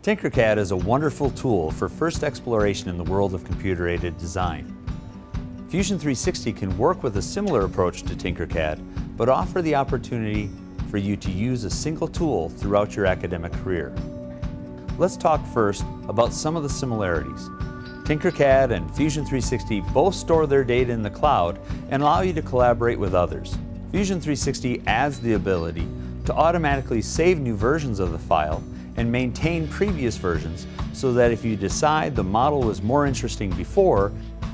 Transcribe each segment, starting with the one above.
Tinkercad is a wonderful tool for first exploration in the world of computer-aided design. Fusion 360 can work with a similar approach to Tinkercad, but offer the opportunity for you to use a single tool throughout your academic career. Let's talk first about some of the similarities. Tinkercad and Fusion 360 both store their data in the cloud and allow you to collaborate with others. Fusion 360 adds the ability to automatically save new versions of the file and maintain previous versions so that if you decide the model was more interesting before,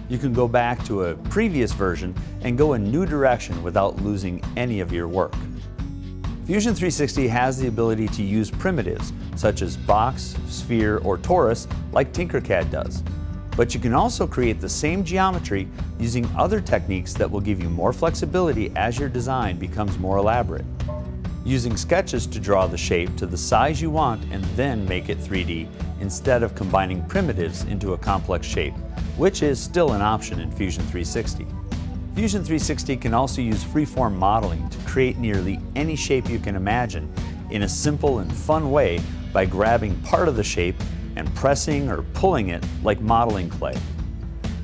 you can go back to a previous version and go a new direction without losing any of your work. Fusion 360 has the ability to use primitives such as box, sphere, or torus like Tinkercad does. But you can also create the same geometry using other techniques that will give you more flexibility as your design becomes more elaborate. Using sketches to draw the shape to the size you want and then make it 3D instead of combining primitives into a complex shape, which is still an option in Fusion 360. Fusion 360 can also use freeform modeling to create nearly any shape you can imagine in a simple and fun way by grabbing part of the shape and pressing or pulling it like modeling clay.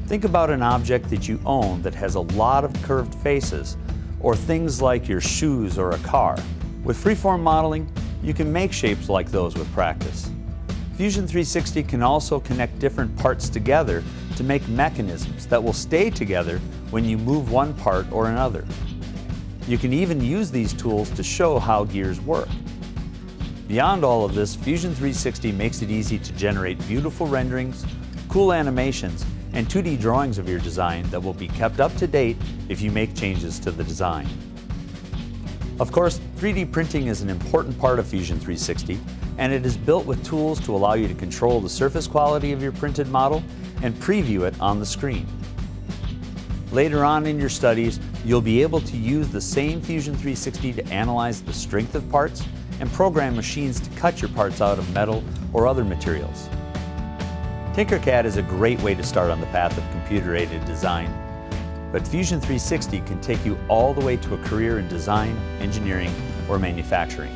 Think about an object that you own that has a lot of curved faces, or things like your shoes or a car. With freeform modeling, you can make shapes like those with practice. Fusion 360 can also connect different parts together to make mechanisms that will stay together when you move one part or another. You can even use these tools to show how gears work. Beyond all of this, Fusion 360 makes it easy to generate beautiful renderings, cool animations, and 2D drawings of your design that will be kept up to date if you make changes to the design. Of course, 3D printing is an important part of Fusion 360, and it is built with tools to allow you to control the surface quality of your printed model and preview it on the screen. Later on in your studies, you'll be able to use the same Fusion 360 to analyze the strength of parts and program machines to cut your parts out of metal or other materials. Tinkercad is a great way to start on the path of computer-aided design, but Fusion 360 can take you all the way to a career in design, engineering, or manufacturing.